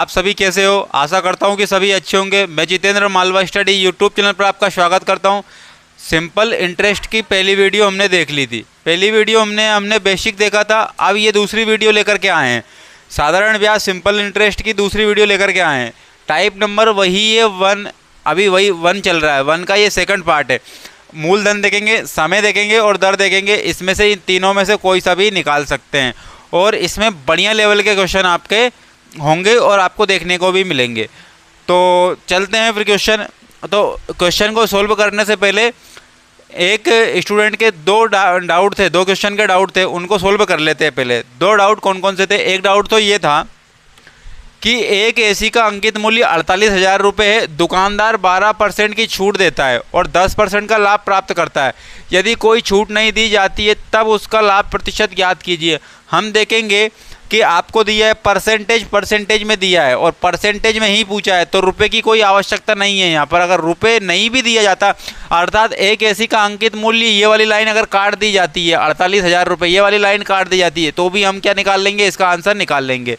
आप सभी कैसे हो? आशा करता हूँ कि सभी अच्छे होंगे। मैं Jitendra Malwa study YouTube channel पर आपका स्वागत करता हूँ। सिंपल इंटरेस्ट की पहली वीडियो हमने देख ली थी। पहली वीडियो हमने बेसिक देखा था। अब ये दूसरी वीडियो लेकर के आए हैं, साधारण ब्याज सिंपल इंटरेस्ट की दूसरी वीडियो लेकर के आए हैं। टाइप नंबर वही है 1, अभी वही 1 चल रहा है। 1 का ये सेकंड पार्ट है। मूलधन देखेंगे, समय देखेंगे और दर देखेंगे। इसमें से इन तीनों में से कोई सा भी निकाल सकते हैं और इसमें बढ़िया लेवल के क्वेश्चन आपके होंगे और आपको देखने को भी मिलेंगे। तो चलते हैं फिर क्वेश्चन। तो क्वेश्चन को सोल्व करने से पहले एक स्टूडेंट के दो डाउट थे, 2 क्वेश्चन के डाउट थे, उनको सोल्व कर लेते हैं पहले। 2 डाउट कौन कौन से थे? एक डाउट तो ये था कि एक एसी का अंकित मूल्य 48,000 रुपये है। दुकानदार 12% की छूट देता है और 10% का लाभ प्राप्त करता है। यदि कोई छूट नहीं दी जाती है तब उसका लाभ प्रतिशत ज्ञात कीजिए। हम देखेंगे कि आपको दिया है परसेंटेज में दिया है और परसेंटेज में ही पूछा है, तो रुपए की कोई आवश्यकता नहीं है यहाँ पर। अगर रुपए नहीं भी दिया जाता, अर्थात एक एसी का अंकित मूल्य ये वाली लाइन अगर काट दी जाती है, 48,000 रुपये ये वाली लाइन काट दी जाती है, तो भी हम क्या निकाल लेंगे? इसका आंसर निकाल लेंगे।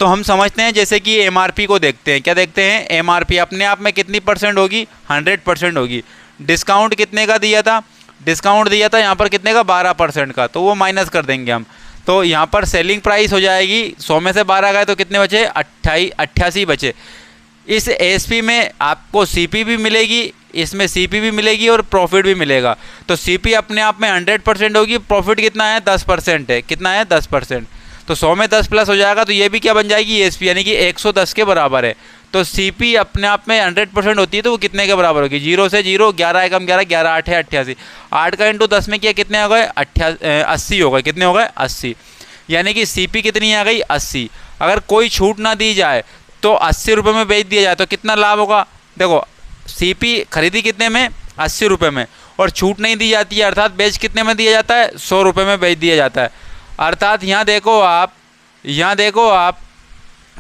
तो हम समझते हैं, जैसे कि एमआरपी को देखते हैं। क्या देखते हैं? एमआरपी अपने आप में कितनी परसेंट होगी? 100% होगी। डिस्काउंट कितने का दिया था? डिस्काउंट दिया था यहाँ पर कितने का? 12% का, तो वो माइनस कर देंगे हम। तो यहाँ पर सेलिंग प्राइस हो जाएगी, 100 में से 12 गए तो कितने बचे? 88 बचे। इस एसपी में आपको सीपी भी मिलेगी, इसमें सीपी भी मिलेगी और प्रॉफिट भी मिलेगा। तो सीपी अपने आप में 100% होगी, प्रॉफिट कितना है? 10% है। कितना है? 10%। तो 100 में 10 प्लस हो जाएगा, तो ये भी क्या बन जाएगी? एसपी, यानी कि 110 के बराबर है। तो सीपी अपने आप में 100% होती है, तो वो कितने के बराबर होगी? 0 से 0, 11 एकम 11, 11 8 है 88। 8 का इंटू 10 में किया, कितने हो गए? 80 हो गए। कितने हो गए? 80। यानी कि सीपी कितनी आ गई? 80। अगर कोई छूट ना दी जाए तो 80 रुपये में बेच दिया जाए तो कितना लाभ होगा? देखो, सीपी खरीदी कितने में? 80 रुपये में, और छूट नहीं दी जाती है, अर्थात बेच कितने में दिया जाता है? 100 रुपये में बेच दिया जाता है। अर्थात यहाँ देखो आप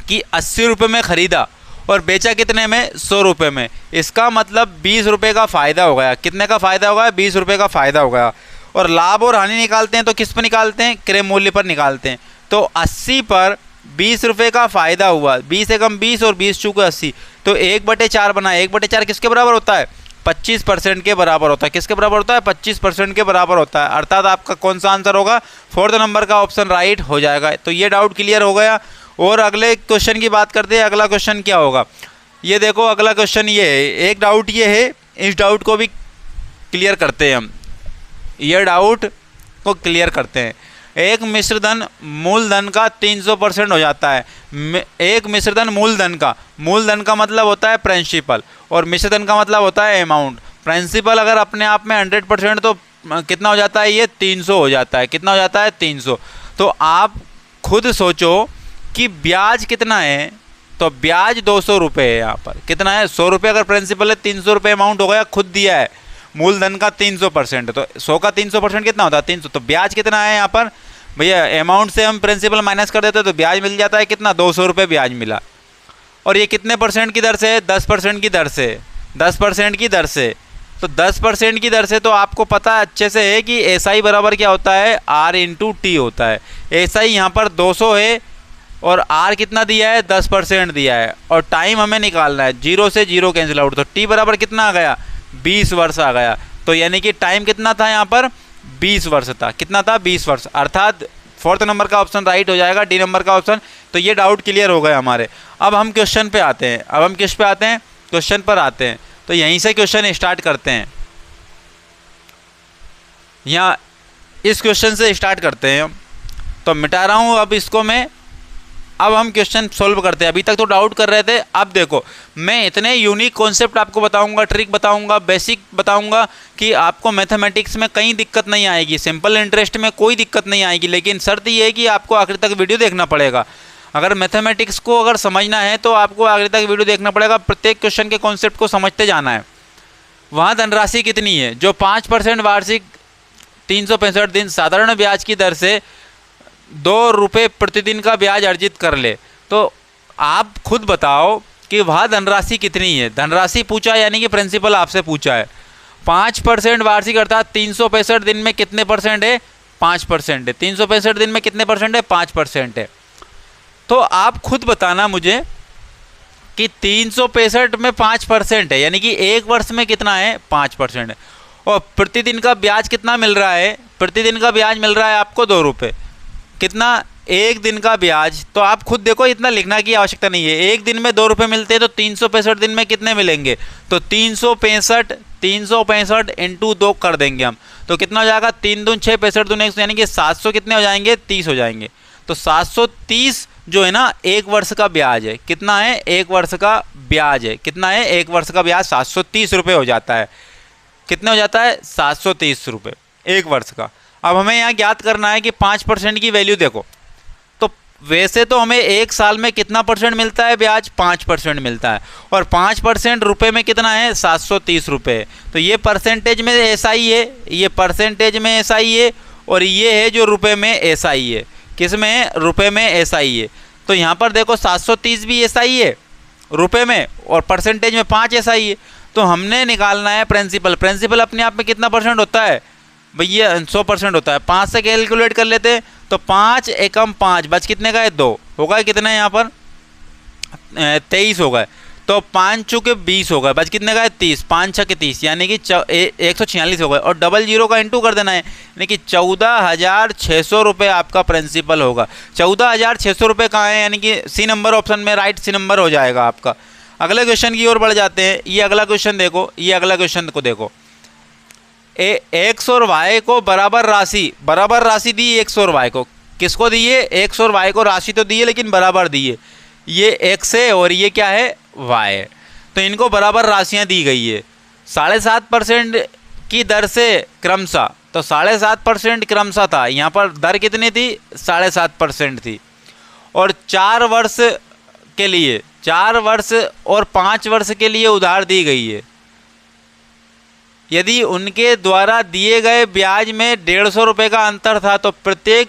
कि 80 रुपये में ख़रीदा और बेचा कितने में? 100 रुपये में। इसका मतलब 20 रुपये का फ़ायदा हो गया। कितने का फ़ायदा हो गया? 20 रुपये का फ़ायदा हो गया। और लाभ और हानि निकालते हैं तो किस पर निकालते हैं? क्रय मूल्य पर निकालते हैं। तो 80 पर 20 रुपये का फ़ायदा हुआ, 20 एकम 20 और 20 चूके 80, तो 1/4 बना। 1/4 किसके बराबर होता है? 25% के बराबर होता है। किसके बराबर होता है? 25% के बराबर होता है। अर्थात आपका कौन सा आंसर होगा? 4th नंबर का ऑप्शन राइट हो जाएगा। तो ये डाउट क्लियर हो गया। और अगले क्वेश्चन की बात करते हैं। अगला क्वेश्चन क्या होगा? ये देखो, अगला क्वेश्चन ये है। एक डाउट ये है, इस डाउट को भी क्लियर करते हैं हम। ये डाउट को क्लियर करते हैं। एक मिश्रधन मूलधन का 300% हो जाता है। एक मिश्रधन मूलधन का मतलब होता है प्रिंसिपल और मिश्रधन का मतलब होता है अमाउंट। प्रिंसिपल अगर अपने आप में 100% तो कितना हो जाता है? ये 300 हो जाता है। कितना हो जाता है? 300। तो आप खुद सोचो कि ब्याज कितना है। तो ब्याज 200 रुपये है। यहाँ पर कितना है? 100 रुपये अगर प्रिंसिपल है, 300 रुपये अमाउंट हो गया, खुद दिया है। मूलधन का 300%, तो 100 का 300% कितना होता है? 300। तो ब्याज कितना है यहाँ पर? भैया अमाउंट से हम प्रिंसिपल माइनस कर देते हैं तो ब्याज मिल जाता है कितना? 200 रुपये ब्याज मिला। और ये कितने परसेंट की दर से है? 10% की दर से। 10% की दर से। तो 10% की दर से तो आपको पता है अच्छे से है कि एसआई बराबर क्या होता है? R × T होता है। एसआई यहाँ पर 200 है और R कितना दिया है? 10% दिया है। और टाइम हमें निकालना है, 0 से 0 कैंसिल आउट। तो T बराबर कितना आ गया? 20 वर्ष आ गया। तो यानी कि टाइम कितना था यहाँ पर? 20 वर्ष था। कितना था? 20 वर्ष। अर्थात 4th नंबर का ऑप्शन राइट हो जाएगा, डी नंबर का ऑप्शन। तो ये डाउट क्लियर हो गए हमारे। अब हम क्वेश्चन पे आते हैं। अब हम किस पे आते हैं? क्वेश्चन पर आते हैं। तो यहीं से क्वेश्चन स्टार्ट करते हैं। यहाँ इस क्वेश्चन से स्टार्ट करते हैं। तो मिटा रहा हूँ अब इसको मैं। अब हम क्वेश्चन सोल्व करते हैं। अभी तक तो डाउट कर रहे थे, अब देखो मैं इतने यूनिक कॉन्सेप्ट आपको बताऊंगा, ट्रिक बताऊंगा, बेसिक बताऊंगा कि आपको मैथमेटिक्स में कहीं दिक्कत नहीं आएगी, सिंपल इंटरेस्ट में कोई दिक्कत नहीं आएगी। लेकिन शर्त ये है कि आपको आखिर तक वीडियो देखना पड़ेगा। अगर मैथमेटिक्स को अगर समझना है तो आपको आखिर तक वीडियो देखना पड़ेगा। प्रत्येक क्वेश्चन के कॉन्सेप्ट को समझते जाना है। वहाँ धनराशि कितनी है? जो 5% वार्षिक 365 दिन साधारण ब्याज की दर से 2 रुपये प्रतिदिन का ब्याज अर्जित कर ले, तो आप खुद बताओ कि वह धनराशि कितनी है। धनराशि पूछा यानी कि प्रिंसिपल आपसे पूछा है। 5% वार्षिक अर्थात 365 दिन में कितने परसेंट है? 5% है। 365 दिन में कितने परसेंट है? 5% है। तो आप खुद बताना मुझे कि 365 में 5% है, यानी कि एक वर्ष में कितना है 5% है। और प्रतिदिन का ब्याज कितना मिल रहा है, प्रतिदिन का ब्याज मिल रहा है आपको 2 रुपये। कितना, एक दिन का ब्याज। तो आप खुद देखो, इतना लिखना की आवश्यकता नहीं है। एक दिन में 2 रुपये मिलते हैं तो 365 दिन में कितने मिलेंगे, तो 365 इंटू 2 कर देंगे हम, तो कितना हो जाएगा 3 दून 6, 65 दून 100, यानी कि 700 कितने हो जाएंगे 30 हो जाएंगे। तो 730 जो है ना एक वर्ष का ब्याज है। कितना है, एक वर्ष का ब्याज है। कितना है, एक वर्ष का ब्याज 730 रुपये हो जाता है। कितने हो जाता है 730 रुपये एक वर्ष का। अब हमें यहाँ ज्ञात करना है कि 5% की वैल्यू देखो, तो वैसे तो हमें एक साल में कितना परसेंट मिलता है ब्याज, 5% मिलता है। और 5% रुपये में कितना है 730 रुपये। तो ये परसेंटेज में ऐसा ही है, ये परसेंटेज में ऐसा ही है, और ये है जो रुपये में ऐसा ही है। किस में, रुपये में ऐसा ही है। तो यहाँ पर देखो 730 भी ऐसा ही है रुपये में, और परसेंटेज में 5 ऐसा ही है। तो हमने निकालना है प्रिंसिपल। प्रिंसिपल अपने आप में कितना परसेंट होता है भैया, 100% होता है। 5 से कैलकुलेट कर लेते हैं, तो 5 एकम 5 बच कितने का है 2 होगा, कितना है यहाँ पर 23 होगा। तो 5 चुके 20 होगा, बच कितने का है 30, 5 छके 30, यानी कि 146 होगा। और डबल जीरो का इंटू कर देना है, यानी कि 14,600 रुपये आपका प्रिंसिपल होगा। 14,600 रुपये कहाँ है, यानी कि सी नंबर ऑप्शन में, राइट सी नंबर हो जाएगा आपका। अगले क्वेश्चन की ओर बढ़ जाते हैं। ये अगला क्वेश्चन देखो, ये अगला क्वेश्चन को देखो। एक्स और वाई को बराबर राशि दी एक्स और वाई को। किसको दी है, एक्स और वाई को राशि तो दी है लेकिन बराबर दी है। ये एक्स है और ये क्या है वाई है। तो इनको बराबर राशियां दी गई है 7.5% की दर से क्रमशः। तो 7.5% क्रमशः था, यहाँ पर दर कितनी थी 7.5% थी। और 4 वर्ष के लिए, 4 वर्ष और 5 वर्ष के लिए उधार दी गई है। यदि उनके द्वारा दिए गए ब्याज में 150 रुपये का अंतर था तो प्रत्येक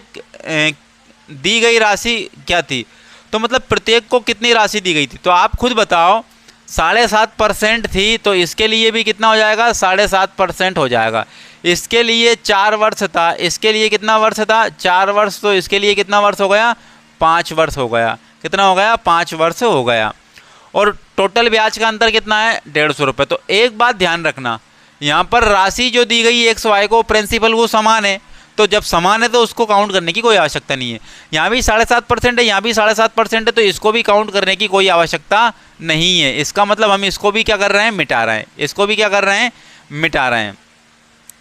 दी गई राशि क्या थी। तो मतलब प्रत्येक को कितनी राशि दी गई थी, तो आप खुद बताओ। 7.5% थी, तो इसके लिए भी कितना हो जाएगा 7.5% हो जाएगा। इसके लिए 4 वर्ष था, इसके लिए कितना वर्ष था 4 वर्ष, तो इसके लिए कितना वर्ष हो गया 5 वर्ष हो गया। कितना हो गया 5 वर्ष हो गया। और टोटल ब्याज का अंतर कितना है 150 रुपये। तो एक बात ध्यान रखना, यहाँ पर राशि जो दी गई एक्स वाई को, प्रिंसिपल वो समान है। तो जब समान है तो उसको काउंट करने की कोई आवश्यकता नहीं है। यहाँ भी 7.5% है, यहाँ भी 7.5% है, तो इसको भी काउंट करने की कोई आवश्यकता नहीं है। इसका मतलब हम इसको भी क्या कर रहे हैं मिटा रहे हैं, इसको भी क्या कर रहे हैं मिटा रहे हैं।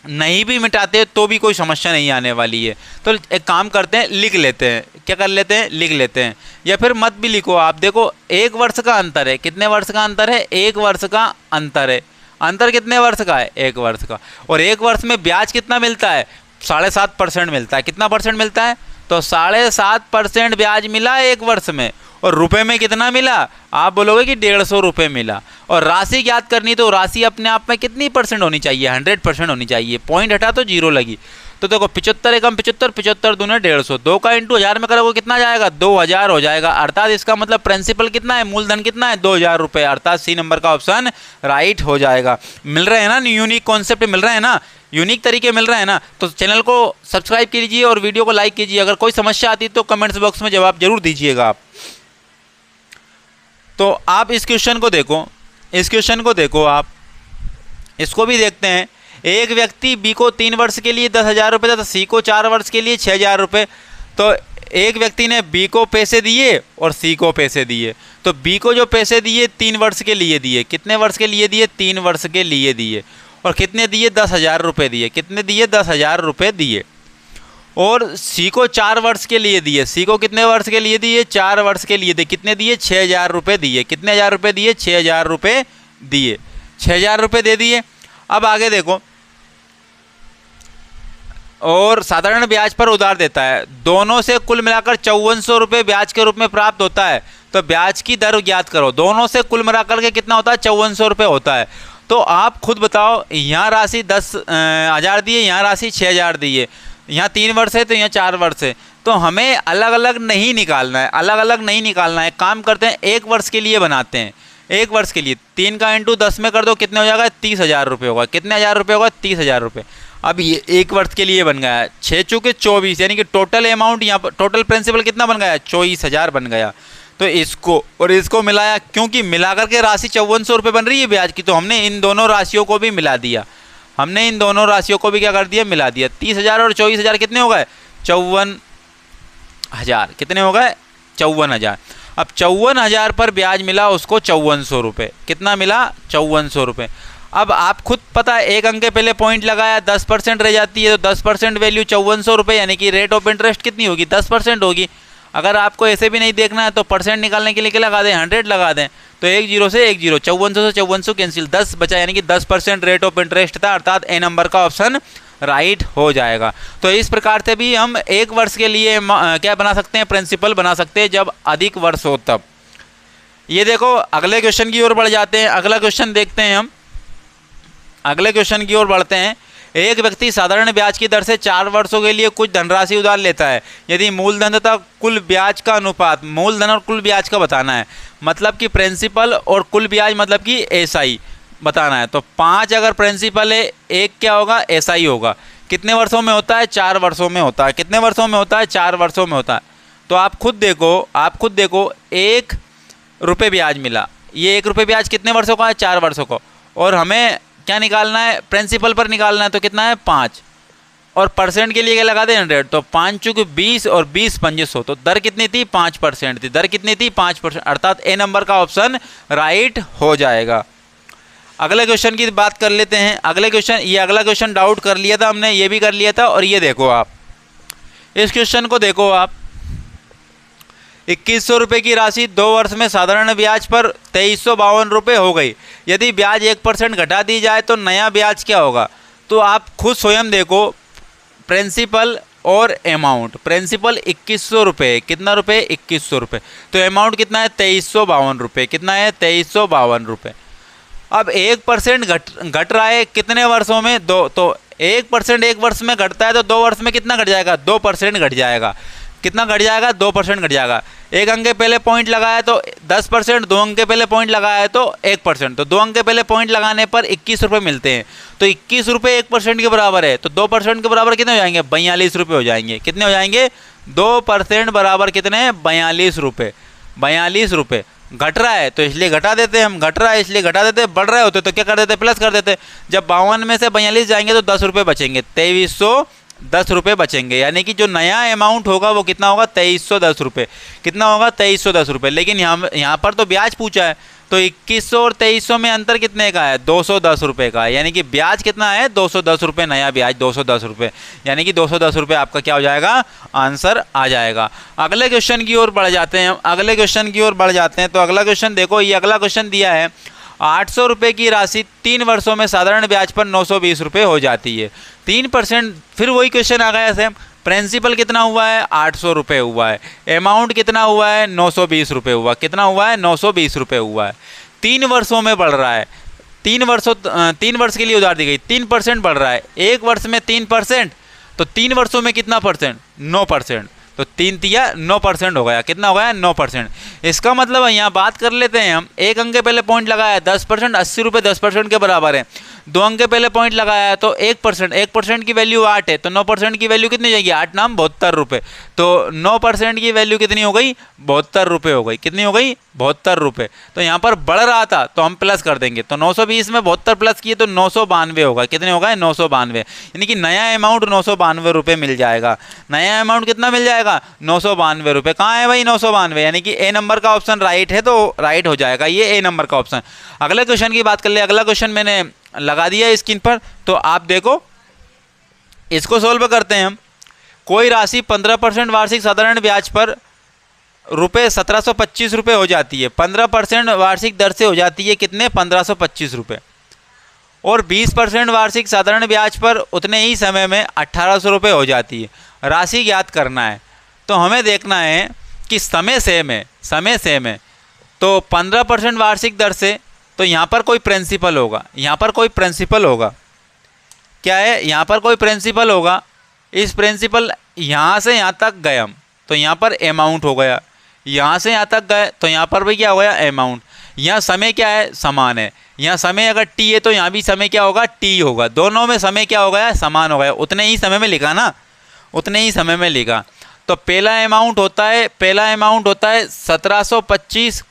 नहीं भी मिटाते तो भी कोई समस्या नहीं आने वाली है। तो एक काम करते हैं, लिख लेते हैं। क्या कर लेते हैं, लिख लेते हैं, या फिर मत भी लिखो। आप देखो 1 वर्ष का अंतर है। कितने वर्ष का अंतर है 1 वर्ष का अंतर है। अंतर कितने वर्ष का है 1 वर्ष का। और 1 वर्ष में ब्याज कितना मिलता है 7.5% मिलता है। कितना परसेंट मिलता है, तो 7.5% ब्याज मिला 1 वर्ष में। और रुपए में कितना मिला, आप बोलोगे कि 150 रुपये मिला। और राशि ज्ञात करनी, तो राशि अपने आप में कितनी परसेंट होनी चाहिए 100% होनी चाहिए। पॉइंट हटा तो 0 लगी। तो देखो 75 एकम 75, 75 दूने 150, 2 का इंटू 1000 में करोगे कितना जाएगा 2000 हो जाएगा। अर्थात इसका मतलब प्रिंसिपल कितना है, मूलधन कितना है 2000 रुपये। अर्थात सी नंबर का ऑप्शन राइट हो जाएगा। मिल रहे हैं ना, यूनिक कॉन्सेप्ट मिल रहे हैं ना, यूनिक तरीके मिल रहे हैं ना। तो चैनल को सब्सक्राइब कीजिए और वीडियो को लाइक कीजिए। अगर कोई समस्या आती है तो कमेंट्स बॉक्स में जवाब जरूर दीजिएगा आप। तो आप इस क्वेश्चन को देखो, इस क्वेश्चन को देखो आप, इसको भी देखते हैं। एक व्यक्ति बी को 3 वर्ष के लिए 10,000 रुपये तथा सी को 4 वर्ष के लिए 6,000 रुपये। तो एक व्यक्ति ने बी को पैसे दिए और सी को पैसे दिए। तो बी को जो पैसे दिए 3 वर्ष के लिए दिए। कितने वर्ष के लिए दिए 3 वर्ष के लिए दिए। और कितने दिए 10,000 रुपये दिए। कितने दिए 10,000 रुपये दिए। और सी को 4 वर्ष के लिए दिए। सी को कितने वर्ष के लिए दिए 4 वर्ष के लिए दिए। कितने दिए 6,000 रुपये दिए। कितने हज़ार रुपये दिए 6,000 रुपये दिए। 6,000 रुपये दे दिए। अब आगे देखो, और साधारण ब्याज पर उधार देता है। दोनों से कुल मिलाकर 5400 रुपये ब्याज के रूप में प्राप्त होता है। तो ब्याज की दर ज्ञात करो। दोनों से कुल मिलाकर के कितना होता है 5400 रुपये होता है। तो आप खुद बताओ, यहाँ राशि 10,000 दी है, यहाँ राशि 6,000 दी है। यहाँ 3 वर्ष है तो यहाँ 4 वर्ष है। तो हमें अलग अलग नहीं निकालना है, अलग अलग नहीं निकालना है। काम करते हैं 1 वर्ष के लिए बनाते हैं। 1 वर्ष के लिए 3 का इंटू 10 में कर दो, कितने हो जाएगा 30,000 रुपये होगा। कितने हज़ार रुपये होगा 30,000 रुपये। अब ये 1 वर्ष के लिए बन गया 6 चूँकि 24, यानी कि टोटल अमाउंट यहाँ पर टोटल प्रिंसिपल कितना बन गया 24,000 बन गया। तो इसको और इसको मिलाया, क्योंकि मिलाकर के राशि 5400 रुपये बन रही है ब्याज की, तो हमने इन दोनों राशियों को भी मिला दिया। हमने इन दोनों राशियों को भी क्या कर दिया, मिला दिया। 30,000 और 24,000 कितने हो गए, 54,000। कितने हो गए, 54,000। अब 54,000 पर ब्याज मिला उसको 5400 रुपये। कितना मिला, 5400 रुपये। अब आप खुद पता है, एक अंक के पहले पॉइंट लगाया, 10% रह जाती है, तो 10% वैल्यू 5400 रुपये, यानी कि रेट ऑफ इंटरेस्ट कितनी होगी, 10% होगी। अगर आपको ऐसे भी नहीं देखना है तो परसेंट निकालने के लिए क्या लगा दें, 100 लगा दें, तो 1 0 से 1 0, 5400 से 5400 कैंसिल, 10 बचा, यानी कि 10% रेट ऑफ इंटरेस्ट था, अर्थात ए नंबर का ऑप्शन राइट हो जाएगा। तो इस प्रकार से भी हम 1 वर्ष के लिए क्या बना सकते हैं, प्रिंसिपल बना सकते हैं, जब अधिक वर्ष हो तब। ये देखो अगले क्वेश्चन की ओर बढ़ जाते हैं। अगला क्वेश्चन देखते हैं हम, अगले क्वेश्चन की ओर बढ़ते हैं। एक व्यक्ति साधारण ब्याज की दर से 4 वर्षों के लिए कुछ धनराशि उधार लेता है। यदि मूलधन तथा कुल ब्याज का अनुपात, मूलधन और कुल ब्याज का बताना है, मतलब कि प्रिंसिपल और कुल ब्याज मतलब कि एसआई बताना है। तो 5 अगर प्रिंसिपल है, 1 क्या होगा, एसआई होगा। कितने वर्षों में होता है, 4 वर्षों में होता है। कितने वर्षों में होता है, 4 वर्षों में होता है। तो आप खुद देखो, 1 रुपये ब्याज मिला। ये 1 रुपये ब्याज कितने वर्षों का है, 4 वर्षों को। और हमें क्या निकालना है, प्रिंसिपल पर निकालना है, तो कितना है, 5। और परसेंट के लिए क्या लगा दें, 100। तो 5 चूँकि 20 और 20 2500, तो दर कितनी थी, 5% थी। दर कितनी थी, 5%, अर्थात ए नंबर का ऑप्शन राइट हो जाएगा। अगले क्वेश्चन की बात कर लेते हैं। अगले क्वेश्चन, ये अगला क्वेश्चन डाउट कर लिया था हमने, ये भी कर लिया था। और ये देखो आप, इस क्वेश्चन को देखो आप, 2100 रुपये की राशि 2 वर्ष में साधारण ब्याज पर 2352 रुपये हो गई। यदि ब्याज 1% घटा दी जाए तो नया ब्याज क्या होगा। तो आप खुद स्वयं देखो, प्रिंसिपल और अमाउंट। प्रिंसिपल 2100 रुपये, कितना रुपये, 2100 रुपये। तो अमाउंट कितना है, 2352 रुपये। कितना है, 2352 रुपये। अब 1% घट रहा है कितने वर्षों में, 2। तो 1% 1 वर्ष में घटता है, तो 2 वर्ष में कितना घट जाएगा, 2% घट जाएगा। कितना घट जाएगा, 2% घट जाएगा। 1 अंक के पहले पॉइंट लगाया तो 10%, 2 अंक के पहले पॉइंट लगाया है तो 1%। तो 2 अंक के पहले पॉइंट लगाने पर 21 रुपये मिलते हैं। तो 21 रुपये 1% के बराबर है, तो 2% के बराबर कितने हो जाएंगे, 42 रुपये हो जाएंगे। कितने हो जाएंगे, 2% बराबर कितने हैं, 42 रुपये। 42 रुपये घट रहा है तो इसलिए घटा देते हैं हम, घट रहा है इसलिए घटा देते हैं। बढ़ रहे होते तो क्या कर देते, प्लस कर देते। जब 52 में से 42 जाएंगे तो 10 रुपये बचेंगे, 2310 रुपये बचेंगे। यानी कि जो नया अमाउंट होगा वो कितना होगा, 2310 रुपये। कितना होगा, 2310 रुपये। लेकिन यहाँ पर तो ब्याज पूछा है, तो 2100 और 2300 में अंतर कितने का है, 210 रुपये का है। यानी कि ब्याज कितना है, 210 रुपये, नया ब्याज 210 रुपये। यानी कि 210 रुपये आपका क्या हो जाएगा, आंसर आ जाएगा। अगले क्वेश्चन की ओर बढ़ जाते हैं, अगले क्वेश्चन की ओर बढ़ जाते हैं। तो अगला क्वेश्चन देखो, ये अगला क्वेश्चन दिया है, 800 रुपये की राशि 3 वर्षों में साधारण ब्याज पर 920 रुपये हो जाती है। 3%, फिर वही क्वेश्चन आ गया सेम। प्रिंसिपल कितना हुआ है, 800 रुपये हुआ है। अमाउंट कितना हुआ है, 920 रुपये हुआ। कितना हुआ है, 920 रुपये हुआ है। 3 वर्षों में बढ़ रहा है। 3 वर्ष के लिए उधार दी गई, 3% बढ़ रहा है। 1 वर्ष में 3%, तो 3 वर्षों में कितना परसेंट, 9%। तो 3 तिया 9% हो गया। कितना हो गया, 9%। इसका मतलब यहाँ बात कर लेते हैं हम, 1 अंक के पहले पॉइंट लगाया 10%, 80 रुपये 10% के बराबर है। 2 अंक के पहले पॉइंट लगाया तो 1%, 1% की वैल्यू 8 है, तो 9% की वैल्यू कितनी जाएगी, 8 नाम 72 रुपये। तो 9% की वैल्यू कितनी हो गई, 72 रुपये हो गई। कितनी हो गई, 72 रुपये। तो यहाँ पर बढ़ रहा था तो हम प्लस कर देंगे, तो 920 में 72 प्लस किए तो 992 होगा। कितने होगा, 992। यानी कि नया अमाउंट 992 रुपये मिल जाएगा। नया अमाउंट कितना मिल जाएगा, 992 रुपये। कहाँ है भाई, 992। यानी कि ए नंबर का ऑप्शन राइट है, तो राइट हो जाएगा ये ए नंबर का ऑप्शन। अगले क्वेश्चन की बात कर ले। अगला क्वेश्चन मैंने लगा दिया स्क्रीन पर, तो आप देखो, इसको सोल्व करते हैं हम। कोई राशि 15% वार्षिक साधारण ब्याज पर रुपये 1725 रुपये हो जाती है। 15% वार्षिक दर से हो जाती है कितने, 1525 रुपये। और 20% वार्षिक साधारण ब्याज पर उतने ही समय में 1800 रुपये हो जाती है। राशि ज्ञात करना है। तो हमें देखना है कि समय सेम है, तो 15% वार्षिक दर से, तो यहाँ पर कोई प्रिंसिपल होगा, यहाँ पर कोई प्रिंसिपल होगा। क्या है, यहाँ पर कोई प्रिंसिपल होगा। इस प्रिंसिपल यहाँ से यहाँ तक गए हम, तो यहाँ पर अमाउंट हो गया। यहाँ से यहाँ तक गए तो यहाँ पर भी क्या हो गया, अमाउंट। यहाँ समय क्या है, समान है। यहाँ समय अगर टी है तो यहाँ भी समय क्या होगा, टी होगा। दोनों में समय क्या हो गया, समान हो गया। उतने ही समय में लिखा ना, उतने ही समय में लिखा। तो पहला अमाउंट होता है 1725।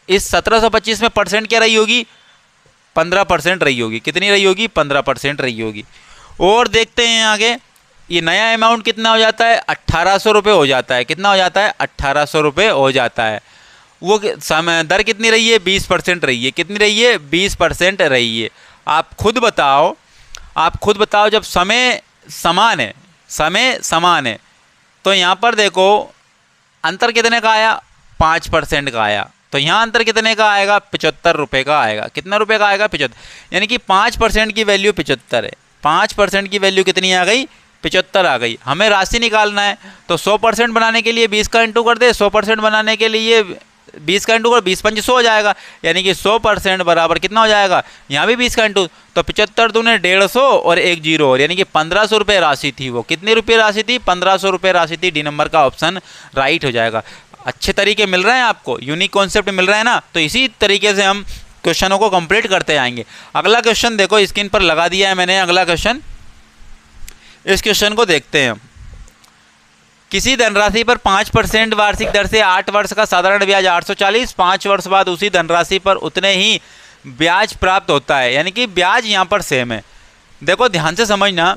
इस 1725 में परसेंट क्या रही होगी? 15% रही होगी। कितनी रही होगी? 15% रही होगी। और देखते हैं आगे, ये नया अमाउंट कितना हो जाता है? 1800 रुपये हो जाता है। कितना हो जाता है? 1800 रुपये हो जाता है। वो समय दर कितनी रही है? 20% रही है। कितनी रही है? 20% रही है। आप खुद बताओ जब समय समान है तो यहाँ पर देखो अंतर कितने का आया? 5% का आया। तो यहाँ अंतर कितने का आएगा? 75 रुपये का आएगा। कितना रुपये का आएगा? 75। यानी कि 5% की वैल्यू 75 है। 5% की वैल्यू कितनी आ गई? 75 आ गई। हमें राशि निकालना है तो 100% बनाने के लिए 20 का इंटू कर दे। 100% बनाने के लिए 20 का इंटू कर 20 पंच 100 हो जाएगा। यानी कि 100% बराबर कितना हो जाएगा? यहाँ भी 20 का इंटू, तो 75 दूने 150 और 1 जीरो और, यानी कि 1500 रुपये राशि थी। वो कितनी रुपये राशि थी? 1500 रुपये राशि थी। डी नंबर का ऑप्शन राइट हो जाएगा। अच्छे तरीके मिल रहे हैं आपको, यूनिक कॉन्सेप्ट मिल रहा है ना। तो इसी तरीके से हम क्वेश्चनों को कंप्लीट करते जाएंगे। अगला क्वेश्चन देखो, स्क्रीन पर लगा दिया है मैंने अगला क्वेश्चन। इस क्वेश्चन को देखते हैं हम। किसी धनराशि पर 5% वार्षिक दर से 8 वर्ष का साधारण ब्याज 840, 5 वर्ष बाद उसी धनराशि पर उतने ही ब्याज प्राप्त होता है। यानी कि ब्याज यहाँ पर सेम है। देखो ध्यान से समझना,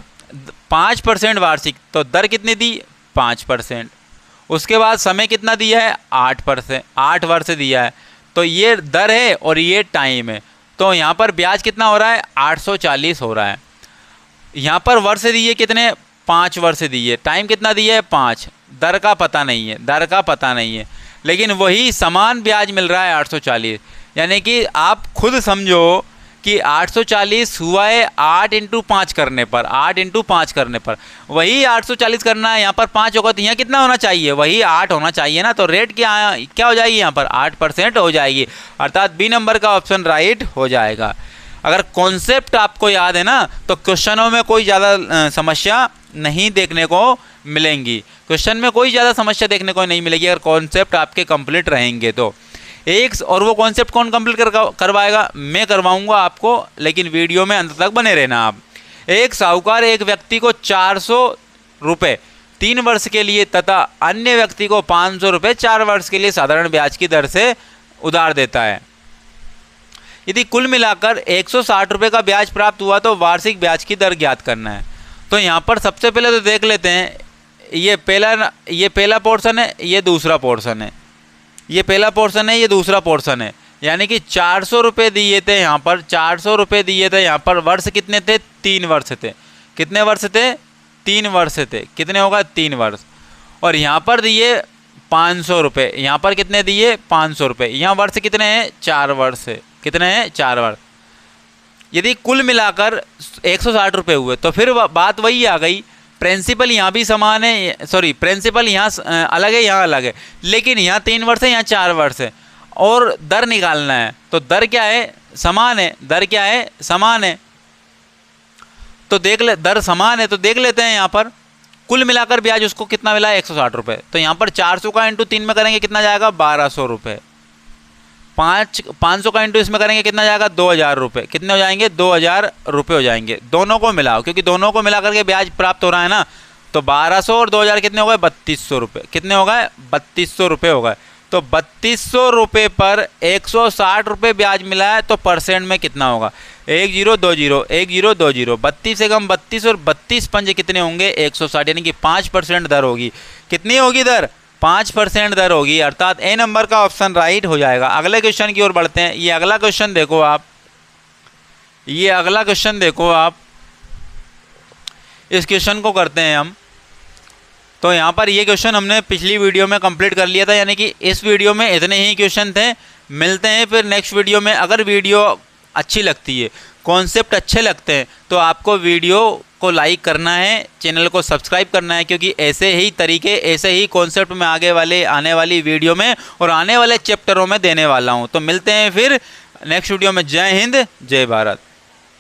5% वार्षिक, तो दर कितनी दी? 5%। उसके बाद समय कितना दिया है? 8 वर्ष दिया है। तो ये दर है और ये टाइम है। तो यहाँ पर ब्याज कितना हो रहा है? 840 हो रहा है। यहाँ पर वर्ष दिए कितने? 5 वर्ष दिए। टाइम कितना दिया है? 5। दर का पता नहीं है, लेकिन वही समान ब्याज मिल रहा है 840। यानी कि आप खुद समझो कि 840 हुआ है 8 इंटू 5 करने पर, 8 इंटू 5 करने पर वही 840 करना है। यहाँ पर 5 होगा तो यहाँ कितना होना चाहिए? वही 8 होना चाहिए ना। तो रेट क्या हो जाएगी? यहाँ पर 8% हो जाएगी। अर्थात बी नंबर का ऑप्शन राइट हो जाएगा। अगर कॉन्सेप्ट आपको याद है ना तो क्वेश्चनों में कोई ज़्यादा समस्या नहीं देखने को मिलेंगी। क्वेश्चन में कोई ज़्यादा समस्या देखने को नहीं मिलेगी अगर कॉन्सेप्ट आपके कंप्लीट रहेंगे तो। और वो कॉन्सेप्ट कौन कंप्लीट करवाएगा? मैं करवाऊंगा आपको, लेकिन वीडियो में अंत तक बने रहना आप। एक साहूकार एक व्यक्ति को 400 रुपये 3 वर्ष के लिए तथा अन्य व्यक्ति को 500 रुपये 4 वर्ष के लिए साधारण ब्याज की दर से उधार देता है। यदि कुल मिलाकर 160 रुपये का ब्याज प्राप्त हुआ तो वार्षिक ब्याज की दर ज्ञात करना है। तो यहाँ पर सबसे पहले तो देख लेते हैं, ये पहला पोर्शन है, ये दूसरा पोर्शन है। ये पहला पोर्शन है, ये दूसरा पोर्शन है। यानी कि 400 रुपये दिए थे यहाँ पर, 400 रुपये दिए थे यहाँ पर। वर्ष कितने थे? 3 वर्ष थे। कितने वर्ष थे? 3 वर्ष थे। कितने होगा? 3 वर्ष। और यहाँ पर दिए 500 रुपये। यहाँ पर कितने दिए? 500 रुपये। यहाँ वर्ष कितने हैं? 4 वर्ष है। कितने हैं? 4 वर्ष। यदि कुल मिलाकर 160 रुपये हुए तो फिर बात वही आ गई, प्रिंसिपल यहाँ भी समान है, सॉरी प्रिंसिपल यहाँ अलग है, यहाँ अलग है, लेकिन यहाँ 3 वर्ष है, यहाँ 4 वर्ष है और दर निकालना है। तो दर क्या है? समान है। दर क्या है? समान है। तो दर समान है तो देख लेते हैं यहाँ पर कुल मिलाकर ब्याज उसको कितना मिला है? 160 रुपये। तो यहाँ पर 400 का इंटू 3 में करेंगे कितना जाएगा? 1200 रुपये। 500 का इंटू इसमें करेंगे कितना जाएगा? 2000 रुपये। कितने हो जाएंगे? 2000 रुपये हो जाएंगे। दोनों को मिलाओ, क्योंकि दोनों को मिला करके ब्याज प्राप्त हो रहा है ना। तो 1200 और 2000 कितने हो गए? 3200 रुपये। कितने हो गए? 3200 रुपये हो गए। तो 3200 रुपये पर 160 रुपये ब्याज मिला है तो परसेंट में कितना होगा? 1020 1020। 32 एकम 32 और 32 पंजे कितने होंगे? 160। यानी कि 5% दर होगी। कितनी होगी दर? 5% दर होगी। अर्थात ए नंबर का ऑप्शन राइट हो जाएगा। अगले क्वेश्चन की ओर बढ़ते हैं। ये अगला क्वेश्चन देखो आप, इस क्वेश्चन को करते हैं हम। तो यहाँ पर ये क्वेश्चन हमने पिछली वीडियो में कंप्लीट कर लिया था, यानी कि इस वीडियो में इतने ही क्वेश्चन थे। मिलते हैं फिर नेक्स्ट वीडियो में। अगर वीडियो अच्छी लगती है, कॉन्सेप्ट अच्छे लगते हैं तो आपको वीडियो को लाइक करना है, चैनल को सब्सक्राइब करना है, क्योंकि ऐसे ही कॉन्सेप्ट में आने वाली वीडियो में और आने वाले चैप्टरों में देने वाला हूँ। तो मिलते हैं फिर नेक्स्ट वीडियो में। जय हिंद, जय भारत।